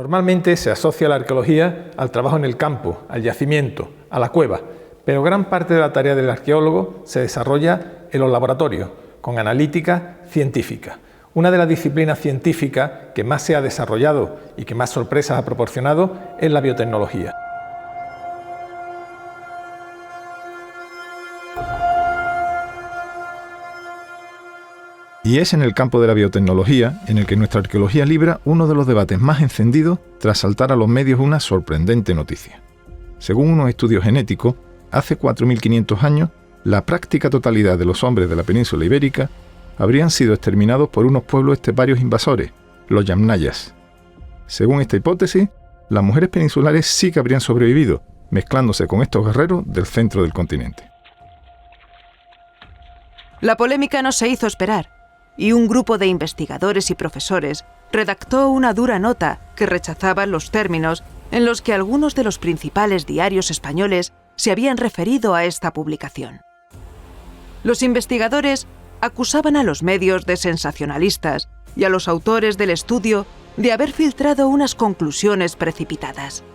Normalmente se asocia la arqueología al trabajo en el campo, al yacimiento, a la cueva, pero gran parte de la tarea del arqueólogo se desarrolla en los laboratorios, con analítica científica. Una de las disciplinas científicas que más se ha desarrollado y que más sorpresas ha proporcionado es la biotecnología. Y es en el campo de la biotecnología en el que nuestra arqueología libra uno de los debates más encendidos tras saltar a los medios una sorprendente noticia. Según unos estudios genéticos, hace 4.500 años, la práctica totalidad de los hombres de la península ibérica habrían sido exterminados por unos pueblos esteparios invasores, los yamnayas. Según esta hipótesis, las mujeres peninsulares sí que habrían sobrevivido, mezclándose con estos guerreros del centro del continente. La polémica no se hizo esperar, y un grupo de investigadores y profesores redactó una dura nota que rechazaba los términos en los que algunos de los principales diarios españoles se habían referido a esta publicación. Los investigadores acusaban a los medios de sensacionalistas y a los autores del estudio de haber filtrado unas conclusiones precipitadas.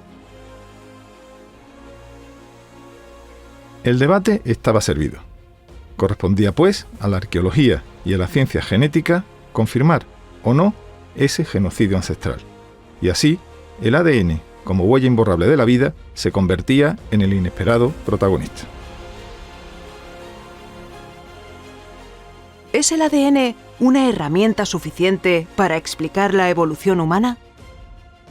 El debate estaba servido. Correspondía, pues, a la arqueología y a la ciencia genética confirmar o no ese genocidio ancestral. Y así, el ADN, como huella imborrable de la vida, se convertía en el inesperado protagonista. ¿Es el ADN una herramienta suficiente para explicar la evolución humana?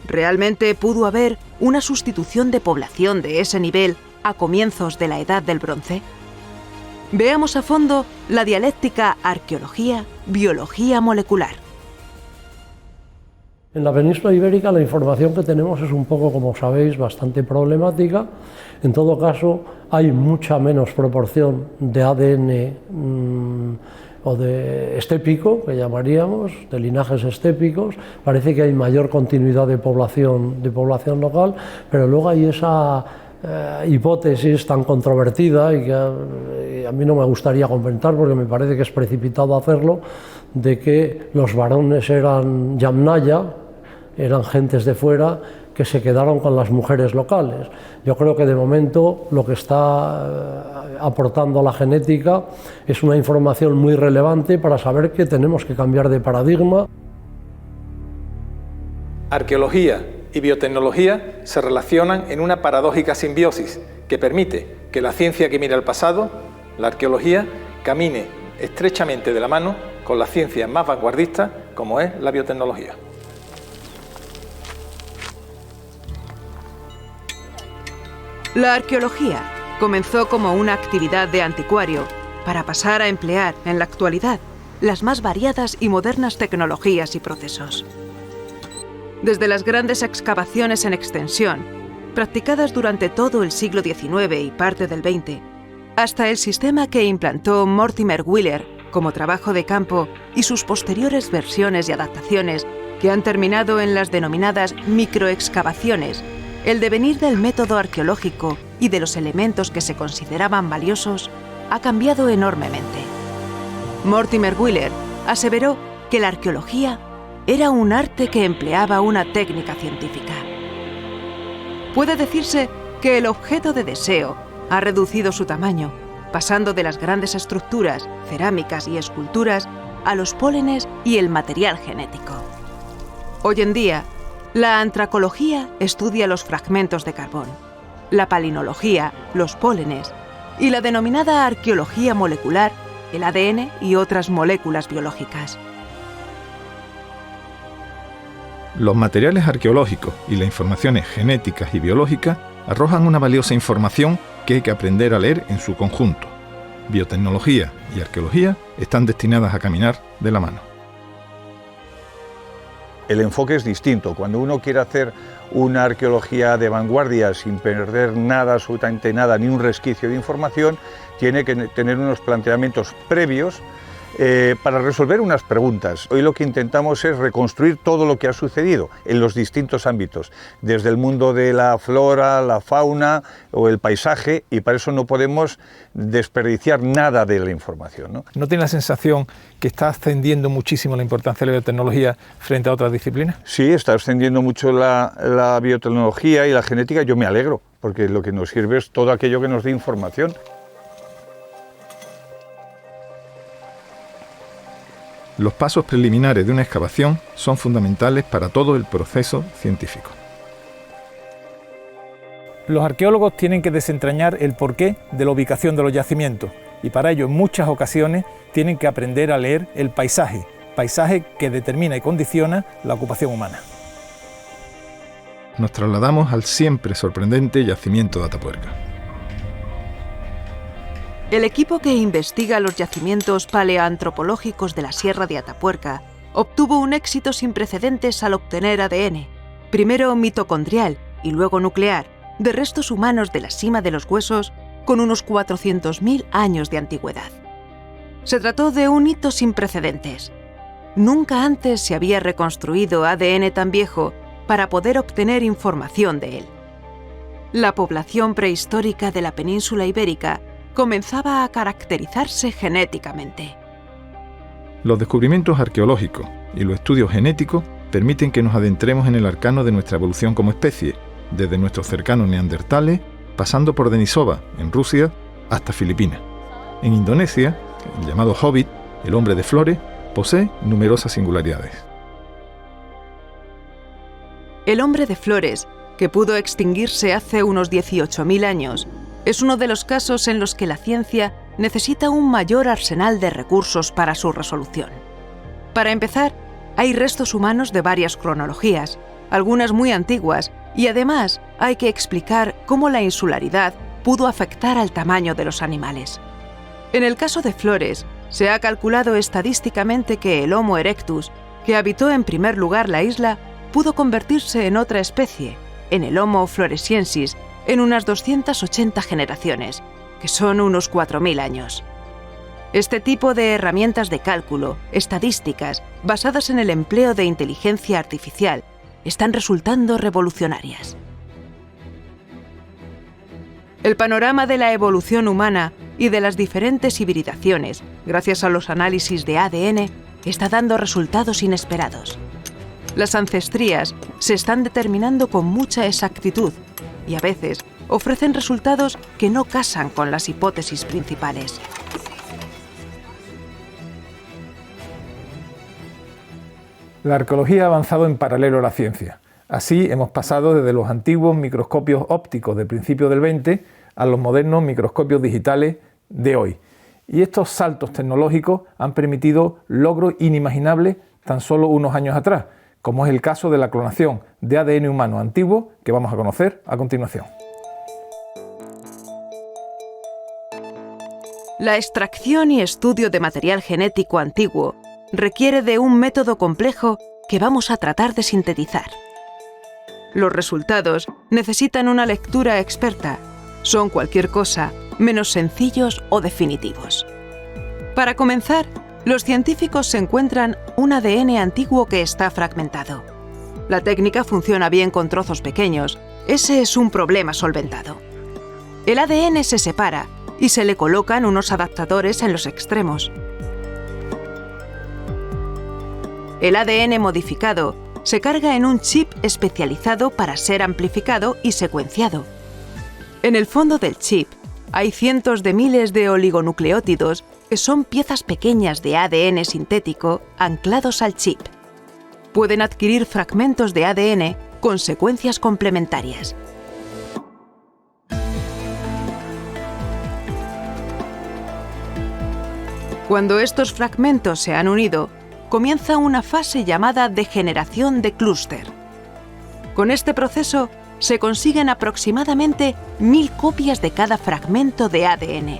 ¿Realmente pudo haber una sustitución de población de ese nivel a comienzos de la Edad del Bronce? Veamos a fondo la dialéctica arqueología-biología molecular. En la península ibérica la información que tenemos es un poco, como sabéis, bastante problemática. En todo caso, hay mucha menos proporción de ADN o de estépico, que llamaríamos, de linajes estépicos. Parece que hay mayor continuidad de población local, pero luego hay esa hipótesis tan controvertida y que a mí no me gustaría comentar porque me parece que es precipitado hacerlo, de que los varones eran yamnaya, eran gentes de fuera que se quedaron con las mujeres locales. Yo creo que de momento lo que está aportando la genética es una información muy relevante para saber que tenemos que cambiar de paradigma. Arqueología y biotecnología se relacionan en una paradójica simbiosis que permite que la ciencia que mira al pasado, la arqueología, camine estrechamente de la mano con la ciencia más vanguardista como es la biotecnología. La arqueología comenzó como una actividad de anticuario para pasar a emplear en la actualidad las más variadas y modernas tecnologías y procesos. Desde las grandes excavaciones en extensión, practicadas durante todo el siglo XIX y parte del XX, hasta el sistema que implantó Mortimer Wheeler como trabajo de campo y sus posteriores versiones y adaptaciones que han terminado en las denominadas microexcavaciones, el devenir del método arqueológico y de los elementos que se consideraban valiosos ha cambiado enormemente. Mortimer Wheeler aseveró que la arqueología era un arte que empleaba una técnica científica. Puede decirse que el objeto de deseo ha reducido su tamaño, pasando de las grandes estructuras, cerámicas y esculturas a los pólenes y el material genético. Hoy en día, la antracología estudia los fragmentos de carbón, la palinología, los pólenes, y la denominada arqueología molecular, el ADN y otras moléculas biológicas. Los materiales arqueológicos y las informaciones genéticas y biológicas arrojan una valiosa información que hay que aprender a leer en su conjunto. Biotecnología y arqueología están destinadas a caminar de la mano. El enfoque es distinto. Cuando uno quiere hacer una arqueología de vanguardia sin perder nada, absolutamente nada, ni un resquicio de información, tiene que tener unos planteamientos previos para resolver unas preguntas. Hoy lo que intentamos es reconstruir todo lo que ha sucedido en los distintos ámbitos, desde el mundo de la flora, la fauna o el paisaje, y para eso no podemos desperdiciar nada de la información, ¿no? ¿No tiene la sensación que está ascendiendo muchísimo la importancia de la biotecnología frente a otras disciplinas? Sí, está ascendiendo mucho la biotecnología y la genética. Yo me alegro, porque lo que nos sirve es todo aquello que nos dé información. Los pasos preliminares de una excavación son fundamentales para todo el proceso científico. Los arqueólogos tienen que desentrañar el porqué de la ubicación de los yacimientos y para ello en muchas ocasiones tienen que aprender a leer el paisaje que determina y condiciona la ocupación humana. Nos trasladamos al siempre sorprendente yacimiento de Atapuerca. El equipo que investiga los yacimientos paleoantropológicos de la Sierra de Atapuerca obtuvo un éxito sin precedentes al obtener ADN, primero mitocondrial y luego nuclear, de restos humanos de la cima de los huesos con unos 400.000 años de antigüedad. Se trató de un hito sin precedentes. Nunca antes se había reconstruido ADN tan viejo para poder obtener información de él. La población prehistórica de la península ibérica comenzaba a caracterizarse genéticamente. Los descubrimientos arqueológicos y los estudios genéticos permiten que nos adentremos en el arcano de nuestra evolución como especie, desde nuestros cercanos neandertales, pasando por Denisova, en Rusia, hasta Filipinas. En Indonesia, el llamado Hobbit, el hombre de flores, posee numerosas singularidades. El hombre de flores, que pudo extinguirse hace unos 18.000 años, es uno de los casos en los que la ciencia necesita un mayor arsenal de recursos para su resolución. Para empezar, hay restos humanos de varias cronologías, algunas muy antiguas, y además hay que explicar cómo la insularidad pudo afectar al tamaño de los animales. En el caso de Flores, se ha calculado estadísticamente que el Homo erectus, que habitó en primer lugar la isla, pudo convertirse en otra especie, en el Homo floresiensis, en unas 280 generaciones, que son unos 4.000 años. Este tipo de herramientas de cálculo, estadísticas, basadas en el empleo de inteligencia artificial, están resultando revolucionarias. El panorama de la evolución humana y de las diferentes hibridaciones, gracias a los análisis de ADN, está dando resultados inesperados. Las ancestrías se están determinando con mucha exactitud y a veces ofrecen resultados que no casan con las hipótesis principales. La arqueología ha avanzado en paralelo a la ciencia. Así hemos pasado desde los antiguos microscopios ópticos de principios del 20 a los modernos microscopios digitales de hoy. Y estos saltos tecnológicos han permitido logros inimaginables tan solo unos años atrás, como es el caso de la clonación de ADN humano antiguo que vamos a conocer a continuación. La extracción y estudio de material genético antiguo requiere de un método complejo que vamos a tratar de sintetizar. Los resultados necesitan una lectura experta. Son cualquier cosa menos sencillos o definitivos. Para comenzar, los científicos encuentran un ADN antiguo que está fragmentado. La técnica funciona bien con trozos pequeños. Ese es un problema solventado. El ADN se separa y se le colocan unos adaptadores en los extremos. El ADN modificado se carga en un chip especializado para ser amplificado y secuenciado. En el fondo del chip hay cientos de miles de oligonucleótidos que son piezas pequeñas de ADN sintético anclados al chip. Pueden adquirir fragmentos de ADN con secuencias complementarias. Cuando estos fragmentos se han unido, comienza una fase llamada degeneración de clúster. Con este proceso se consiguen aproximadamente 1000 copias de cada fragmento de ADN.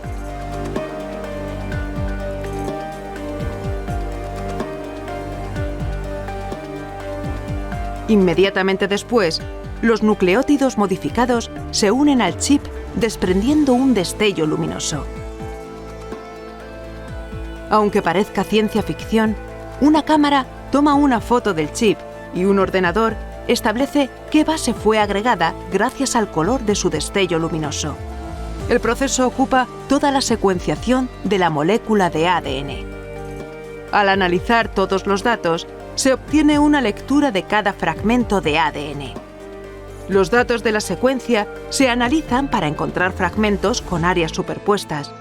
Inmediatamente después, los nucleótidos modificados se unen al chip desprendiendo un destello luminoso. Aunque parezca ciencia ficción, una cámara toma una foto del chip y un ordenador establece qué base fue agregada gracias al color de su destello luminoso. El proceso ocupa toda la secuenciación de la molécula de ADN. Al analizar todos los datos, se obtiene una lectura de cada fragmento de ADN. Los datos de la secuencia se analizan para encontrar fragmentos con áreas superpuestas.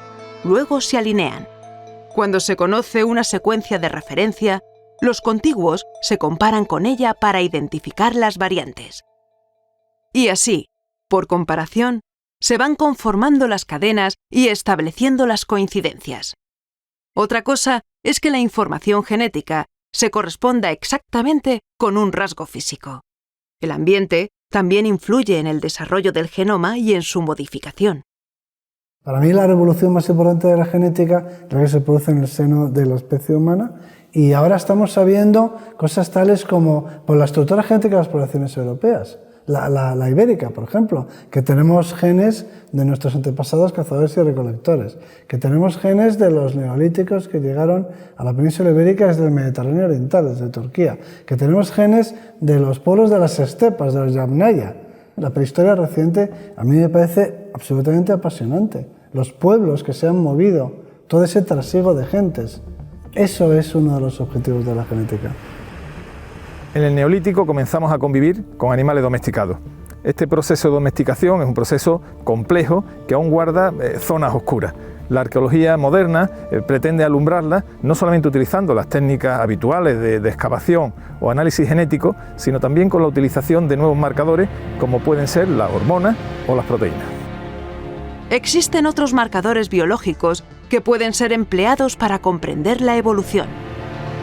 Luego se alinean. Cuando se conoce una secuencia de referencia, los contiguos se comparan con ella para identificar las variantes. Y así, por comparación, se van conformando las cadenas y estableciendo las coincidencias. Otra cosa es que la información genética se corresponda exactamente con un rasgo físico. El ambiente también influye en el desarrollo del genoma y en su modificación. Para mí la revolución más importante de la genética es la que se produce en el seno de la especie humana, y ahora estamos sabiendo cosas tales como por la estructura genética de las poblaciones europeas. La ibérica, por ejemplo, que tenemos genes de nuestros antepasados cazadores y recolectores, que tenemos genes de los neolíticos que llegaron a la península ibérica desde el Mediterráneo oriental, desde Turquía, que tenemos genes de los pueblos de las estepas, de los Yamnaya. La prehistoria reciente a mí me parece absolutamente apasionante. Los pueblos que se han movido, todo ese trasiego de gentes, eso es uno de los objetivos de la genética. En el Neolítico comenzamos a convivir con animales domesticados. Este proceso de domesticación es un proceso complejo que aún guarda zonas oscuras. La arqueología moderna pretende alumbrarlas no solamente utilizando las técnicas habituales de excavación o análisis genético, sino también con la utilización de nuevos marcadores como pueden ser las hormonas o las proteínas. Existen otros marcadores biológicos que pueden ser empleados para comprender la evolución.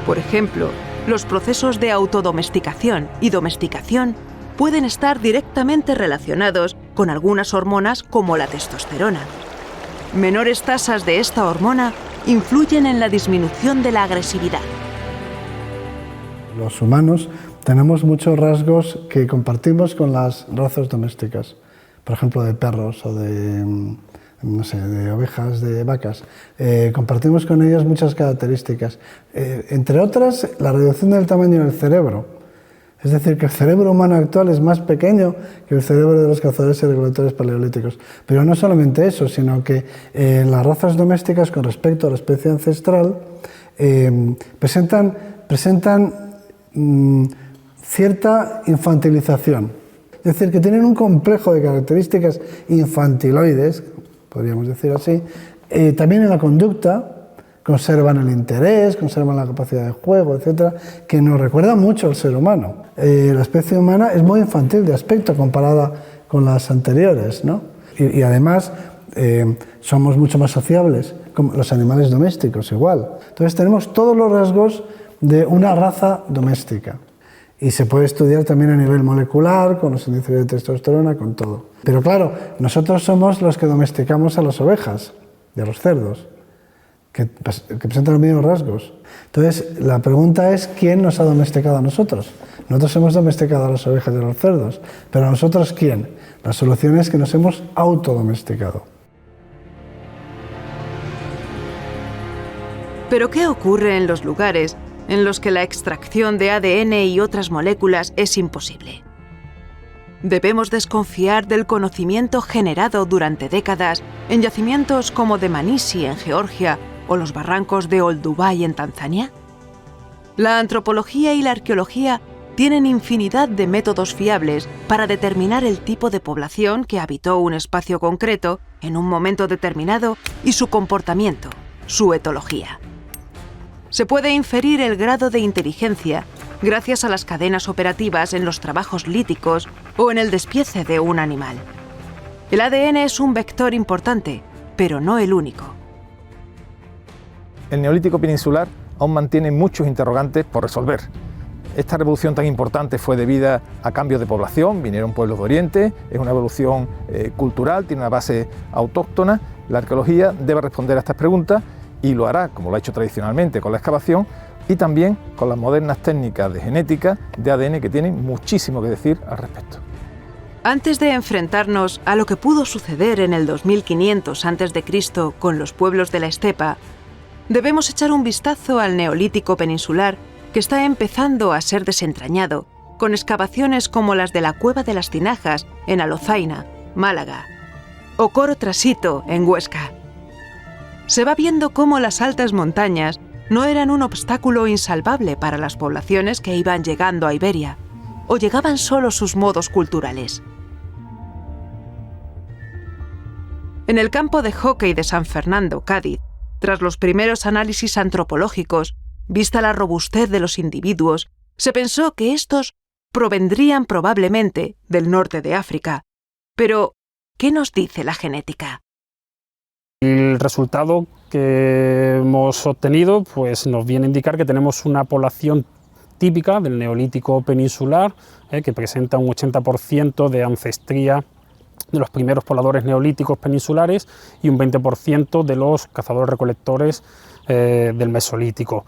Por ejemplo, los procesos de autodomesticación y domesticación pueden estar directamente relacionados con algunas hormonas como la testosterona. Menores tasas de esta hormona influyen en la disminución de la agresividad. Los humanos tenemos muchos rasgos que compartimos con las razas domésticas, por ejemplo de perros o de ovejas, de vacas. Compartimos con ellas muchas características, entre otras la reducción del tamaño del cerebro. Es decir, que el cerebro humano actual es más pequeño que el cerebro de los cazadores y recolectores paleolíticos. Pero no solamente eso, sino que las razas domésticas con respecto a la especie ancestral presentan cierta infantilización. Es decir, que tienen un complejo de características infantiloides, podríamos decir así, también en la conducta, conservan el interés, conservan la capacidad de juego, etcétera, que nos recuerda mucho al ser humano. La especie humana es muy infantil de aspecto comparada con las anteriores, ¿no? Y además somos mucho más sociables, como los animales domésticos igual. Entonces tenemos todos los rasgos de una raza doméstica. Y se puede estudiar también a nivel molecular, con los índices de testosterona, con todo. Pero claro, nosotros somos los que domesticamos a las ovejas y a los cerdos, que presentan los mismos rasgos. Entonces, la pregunta es, ¿quién nos ha domesticado a nosotros? Nosotros hemos domesticado a las ovejas y a los cerdos, pero ¿a nosotros quién? La solución es que nos hemos autodomesticado. ¿Pero qué ocurre en los lugares en los que la extracción de ADN y otras moléculas es imposible? Debemos desconfiar del conocimiento generado durante décadas en yacimientos como de Manisi en Georgia o los barrancos de Olduvai en Tanzania. La antropología y la arqueología tienen infinidad de métodos fiables para determinar el tipo de población que habitó un espacio concreto en un momento determinado y su comportamiento, su etología. Se puede inferir el grado de inteligencia gracias a las cadenas operativas en los trabajos líticos o en el despiece de un animal. El ADN es un vector importante, pero no el único. El Neolítico peninsular aún mantiene muchos interrogantes por resolver. Esta revolución tan importante fue debida a cambios de población, vinieron pueblos de Oriente, es una evolución cultural, tiene una base autóctona. La arqueología debe responder a estas preguntas y lo hará, como lo ha hecho tradicionalmente, con la excavación y también con las modernas técnicas de genética de ADN que tienen muchísimo que decir al respecto. Antes de enfrentarnos a lo que pudo suceder en el 2500 a.C. con los pueblos de la estepa, debemos echar un vistazo al Neolítico peninsular que está empezando a ser desentrañado, con excavaciones como las de la Cueva de las Tinajas en Alozaina, Málaga, o Coro Trasito en Huesca. Se va viendo cómo las altas montañas no eran un obstáculo insalvable para las poblaciones que iban llegando a Iberia, o llegaban solo sus modos culturales. En el campo de hockey de San Fernando, Cádiz, tras los primeros análisis antropológicos, vista la robustez de los individuos, se pensó que estos provendrían probablemente del norte de África. Pero, ¿qué nos dice la genética? El resultado que hemos obtenido pues, nos viene a indicar que tenemos una población típica del Neolítico peninsular, que presenta un 80% de ancestría de los primeros pobladores neolíticos peninsulares y un 20% de los cazadores-recolectores del Mesolítico.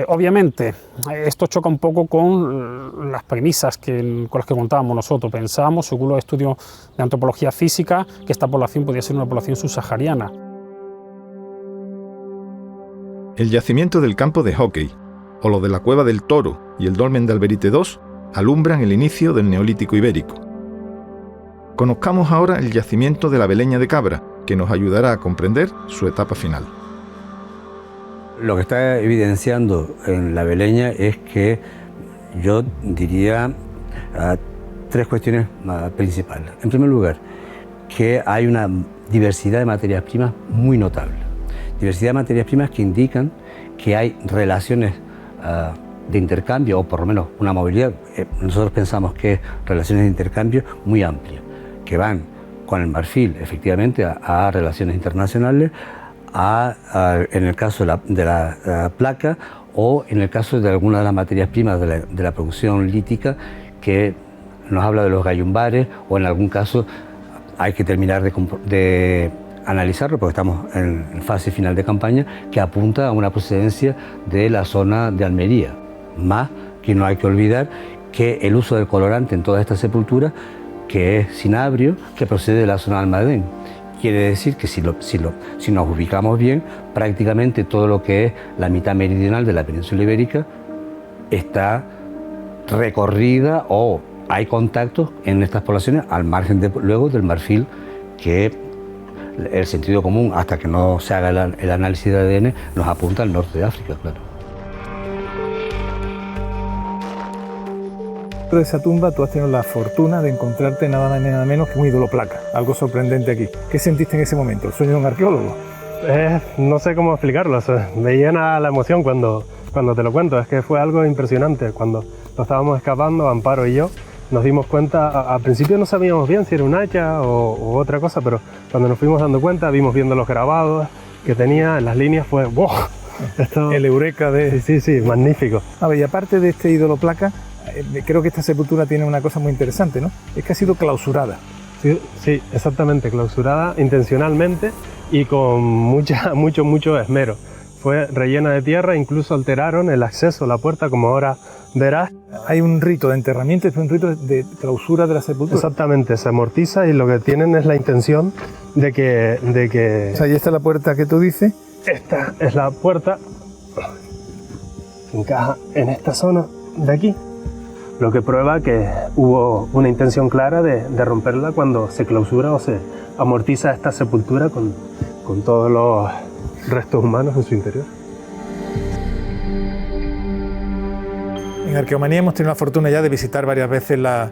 Obviamente, esto choca un poco con las premisas con las que contábamos nosotros. Pensábamos, según los estudios de antropología física, que esta población podía ser una población subsahariana. El yacimiento del campo de hockey, o lo de la Cueva del Toro y el dolmen de Alberite II, alumbran el inicio del Neolítico ibérico. Conozcamos ahora el yacimiento de la Beleña de Cabra, que nos ayudará a comprender su etapa final. Lo que está evidenciando en la Beleña es que yo diría tres cuestiones principales. En primer lugar, que hay una diversidad de materias primas muy notable. Diversidad de materias primas que indican que hay relaciones de intercambio, o por lo menos una movilidad, nosotros pensamos que relaciones de intercambio muy amplias, que van con el marfil efectivamente a relaciones internacionales, en el caso de la placa, o en el caso de alguna de las materias primas de la producción lítica, que nos habla de los gallumbares, o en algún caso hay que terminar de analizarlo porque estamos en fase final de campaña, que apunta a una procedencia de la zona de Almería. Más que no hay que olvidar que el uso del colorante en toda esta sepultura, que es cinabrio, que procede de la zona de Almadén. Quiere decir que si nos ubicamos bien, prácticamente todo lo que es la mitad meridional de la península ibérica está recorrida o hay contactos en estas poblaciones al margen luego del marfil, que el sentido común, hasta que no se haga el análisis de ADN, nos apunta al norte de África, claro. Dentro de esa tumba tú has tenido la fortuna de encontrarte nada más y nada menos que un ídolo placa, algo sorprendente aquí. ¿Qué sentiste en ese momento? ¿El sueño de un arqueólogo? No sé cómo explicarlo, o sea, me llena la emoción cuando te lo cuento. Es que fue algo impresionante. Cuando lo estábamos excavando, Amparo y yo, nos dimos cuenta, al principio no sabíamos bien si era un hacha o otra cosa, pero cuando nos fuimos dando cuenta, vimos viendo los grabados que tenía en las líneas, fue ¡wow! Esto, el eureka de... Sí, magnífico. A ver, y aparte de este ídolo placa, creo que esta sepultura tiene una cosa muy interesante, ¿no? Es que ha sido clausurada. Sí, exactamente, clausurada intencionalmente y con mucho esmero. Fue rellena de tierra, incluso alteraron el acceso a la puerta, como ahora verás. Hay un rito de enterramiento, es un rito de clausura de la sepultura. Exactamente, se amortiza y lo que tienen es la intención de que... O sea, y esta es la puerta que tú dices. Esta es la puerta, se encaja en esta zona de aquí, lo que prueba que hubo una intención clara de romperla cuando se clausura o se amortiza esta sepultura con todos los restos humanos en su interior. En Arqueomanía hemos tenido la fortuna ya de visitar varias veces la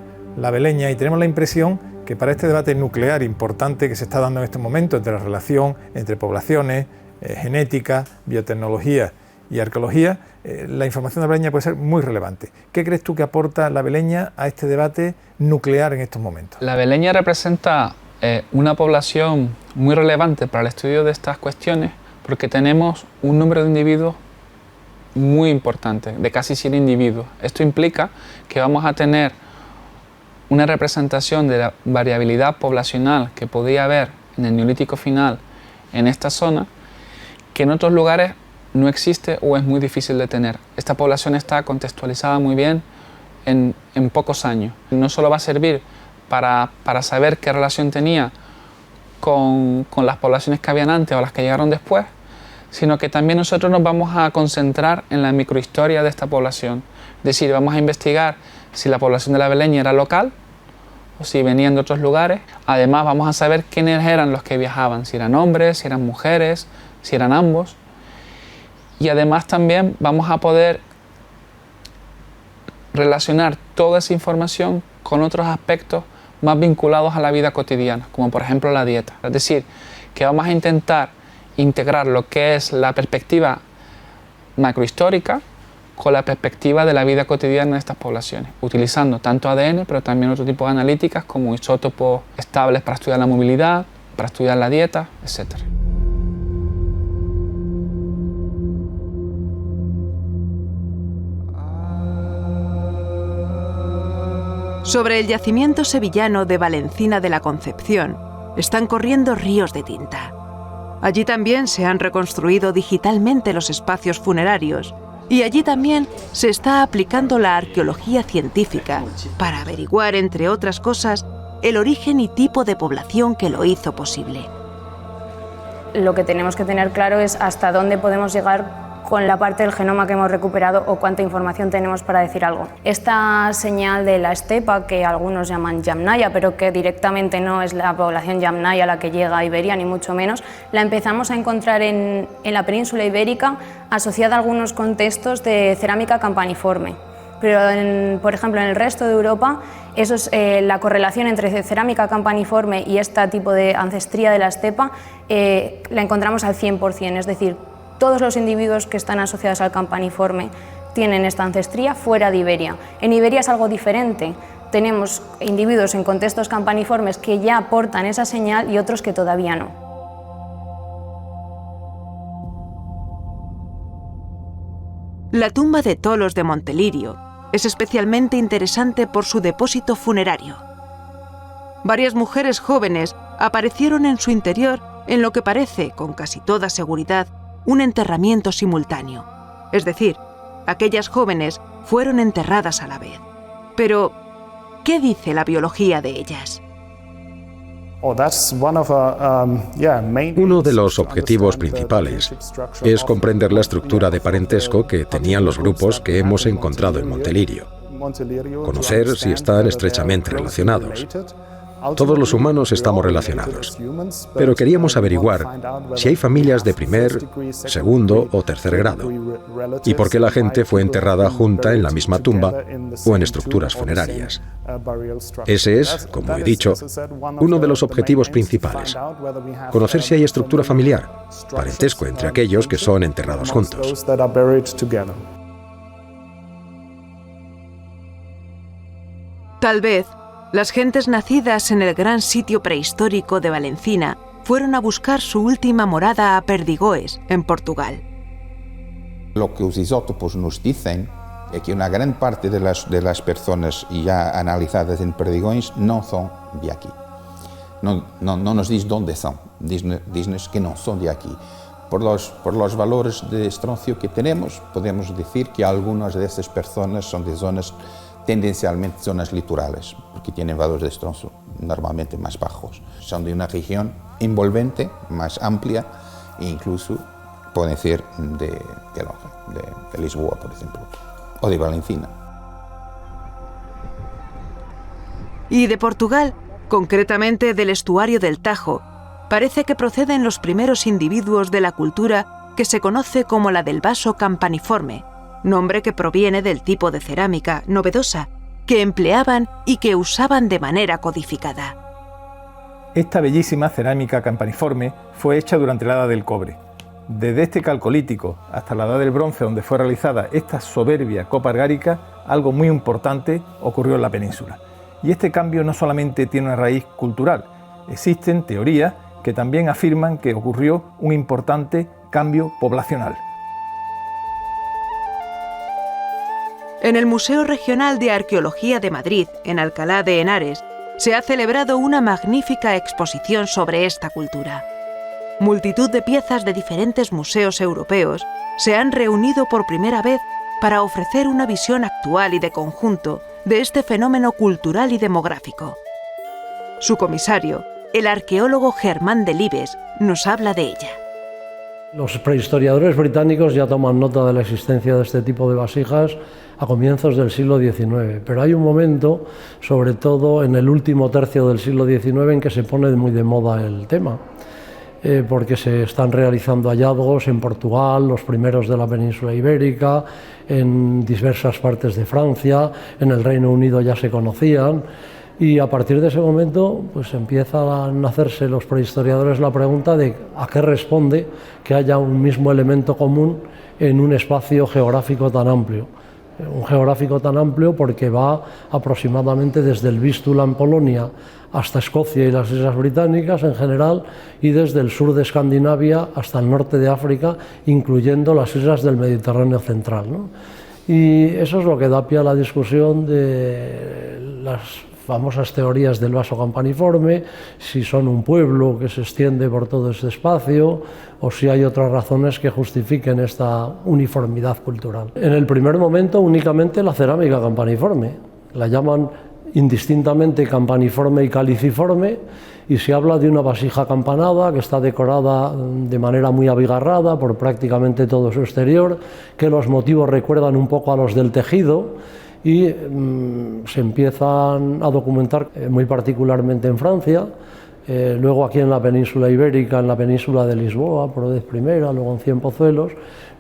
Beleña y tenemos la impresión que para este debate nuclear importante que se está dando en este momento entre la relación entre poblaciones, genética, biotecnología y arqueología, la información de la Beleña puede ser muy relevante. ¿Qué crees tú que aporta la Beleña a este debate nuclear en estos momentos? La Beleña representa una población muy relevante para el estudio de estas cuestiones porque tenemos un número de individuos muy importante, de casi 100 individuos. Esto implica que vamos a tener una representación de la variabilidad poblacional que podía haber en el Neolítico final en esta zona, que en otros lugares no existe o es muy difícil de tener. Esta población está contextualizada muy bien en pocos años. No solo va a servir para saber qué relación tenía con las poblaciones que habían antes o las que llegaron después, sino que también nosotros nos vamos a concentrar en la microhistoria de esta población. Es decir, vamos a investigar si la población de la Beleña era local o si venían de otros lugares. Además, vamos a saber quiénes eran los que viajaban, si eran hombres, si eran mujeres, si eran ambos. Y además también vamos a poder relacionar toda esa información con otros aspectos más vinculados a la vida cotidiana, como por ejemplo la dieta. Es decir, que vamos a intentar integrar lo que es la perspectiva macrohistórica con la perspectiva de la vida cotidiana de estas poblaciones, utilizando tanto ADN, pero también otro tipo de analíticas como isótopos estables para estudiar la movilidad, para estudiar la dieta, etc. Sobre el yacimiento sevillano de Valencina de la Concepción están corriendo ríos de tinta. Allí también se han reconstruido digitalmente los espacios funerarios y allí también se está aplicando la arqueología científica para averiguar, entre otras cosas, el origen y tipo de población que lo hizo posible. Lo que tenemos que tener claro es hasta dónde podemos llegar con la parte del genoma que hemos recuperado o cuánta información tenemos para decir algo. Esta señal de la estepa, que algunos llaman Yamnaya, pero que directamente no es la población Yamnaya la que llega a Iberia, ni mucho menos, la empezamos a encontrar en la península ibérica asociada a algunos contextos de cerámica campaniforme. Pero, por ejemplo, en el resto de Europa, la correlación entre cerámica campaniforme y este tipo de ancestría de la estepa la encontramos al 100%, es decir, todos los individuos que están asociados al campaniforme tienen esta ancestría fuera de Iberia. En Iberia es algo diferente. Tenemos individuos en contextos campaniformes que ya aportan esa señal y otros que todavía no. La tumba de Tolos de Montelirio es especialmente interesante por su depósito funerario. Varias mujeres jóvenes aparecieron en su interior en lo que parece, con casi toda seguridad, un enterramiento simultáneo. Es decir, aquellas jóvenes fueron enterradas a la vez. Pero, ¿qué dice la biología de ellas? Uno de los objetivos principales es comprender la estructura de parentesco que tenían los grupos que hemos encontrado en Montelirio. Conocer si están estrechamente relacionados. Todos los humanos estamos relacionados, pero queríamos averiguar si hay familias de primer, segundo o tercer grado y por qué la gente fue enterrada junta en la misma tumba o en estructuras funerarias. Ese es, como he dicho, uno de los objetivos principales: conocer si hay estructura familiar, parentesco entre aquellos que son enterrados juntos. Tal vez las gentes nacidas en el gran sitio prehistórico de Valencina fueron a buscar su última morada a Perdigoes, en Portugal. Lo que los isótopos nos dicen es que una gran parte de las personas ya analizadas en Perdigoes no son de aquí. No nos dice dónde son, dice que no son de aquí. Por los valores de estroncio que tenemos, podemos decir que algunas de estas personas son de zonas, tendencialmente zonas litorales, porque tienen valores de estroncio normalmente más bajos. Son de una región envolvente, más amplia, e incluso pueden ser de Lisboa, por ejemplo, o de Valencina. Y de Portugal, concretamente del estuario del Tajo, parece que proceden los primeros individuos de la cultura que se conoce como la del vaso campaniforme, nombre que proviene del tipo de cerámica novedosa que empleaban y que usaban de manera codificada. Esta bellísima cerámica campaniforme fue hecha durante la Edad del Cobre. Desde este calcolítico hasta la Edad del Bronce, donde fue realizada esta soberbia copa argárica, algo muy importante ocurrió en la península. Y este cambio no solamente tiene una raíz cultural, existen teorías que también afirman que ocurrió un importante cambio poblacional. En el Museo Regional de Arqueología de Madrid, en Alcalá de Henares, se ha celebrado una magnífica exposición sobre esta cultura. Multitud de piezas de diferentes museos europeos se han reunido por primera vez para ofrecer una visión actual y de conjunto de este fenómeno cultural y demográfico. Su comisario, el arqueólogo Germán Delibes, nos habla de ella. Los prehistoriadores británicos ya toman nota de la existencia de este tipo de vasijas a comienzos del siglo XIX, pero hay un momento, sobre todo en el último tercio del siglo XIX, en que se pone muy de moda el tema, porque se están realizando hallazgos en Portugal, los primeros de la península ibérica, en diversas partes de Francia, en el Reino Unido ya se conocían. Y a partir de ese momento pues empiezan a hacerse los prehistoriadores la pregunta de a qué responde que haya un mismo elemento común en un espacio geográfico tan amplio. Un geográfico tan amplio porque va aproximadamente desde el Vístula en Polonia hasta Escocia y las Islas Británicas en general, y desde el sur de Escandinavia hasta el norte de África, incluyendo las islas del Mediterráneo central, ¿no? Y eso es lo que da pie a la discusión de las famosas teorías del vaso campaniforme, si son un pueblo que se extiende por todo este espacio o si hay otras razones que justifiquen esta uniformidad cultural. En el primer momento únicamente la cerámica campaniforme, la llaman indistintamente campaniforme y caliciforme, y se habla de una vasija campanada que está decorada de manera muy abigarrada por prácticamente todo su exterior, que los motivos recuerdan un poco a los del tejido, y se empiezan a documentar muy particularmente en Francia, luego aquí en la península ibérica, en la península de Lisboa, por Odez I, luego en Cienpozuelos,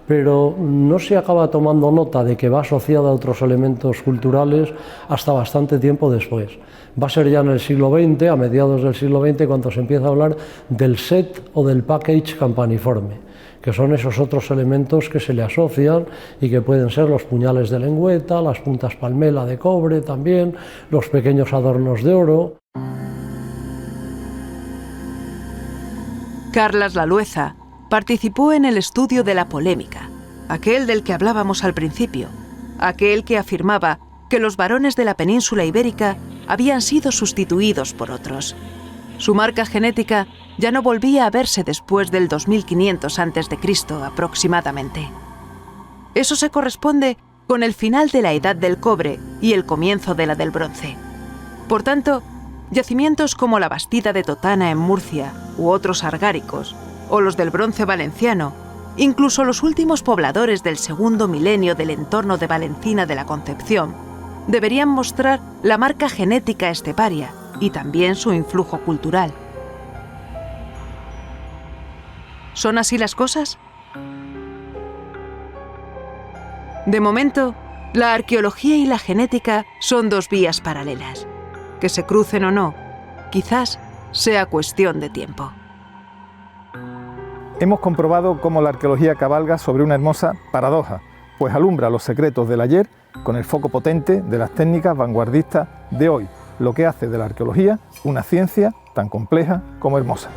pero no se acaba tomando nota de que va asociada a otros elementos culturales hasta bastante tiempo después. Va a ser ya en el siglo XX, a mediados del siglo XX, cuando se empieza a hablar del set o del package campaniforme, que son esos otros elementos que se le asocian y que pueden ser los puñales de lengüeta, las puntas palmela de cobre también, los pequeños adornos de oro. Carlas Lalueza participó en el estudio de la polémica, aquel del que hablábamos al principio, aquel que afirmaba que los varones de la península ibérica habían sido sustituidos por otros. Su marca genética ya no volvía a verse después del 2500 a.C. aproximadamente. Eso se corresponde con el final de la Edad del Cobre y el comienzo de la del Bronce. Por tanto, yacimientos como la Bastida de Totana en Murcia u otros argáricos, o los del Bronce valenciano, incluso los últimos pobladores del segundo milenio del entorno de Valencina de la Concepción, deberían mostrar la marca genética esteparia y también su influjo cultural. ¿Son así las cosas? De momento, la arqueología y la genética son dos vías paralelas. Que se crucen o no, quizás sea cuestión de tiempo. Hemos comprobado cómo la arqueología cabalga sobre una hermosa paradoja, pues alumbra los secretos del ayer con el foco potente de las técnicas vanguardistas de hoy, lo que hace de la arqueología una ciencia tan compleja como hermosa.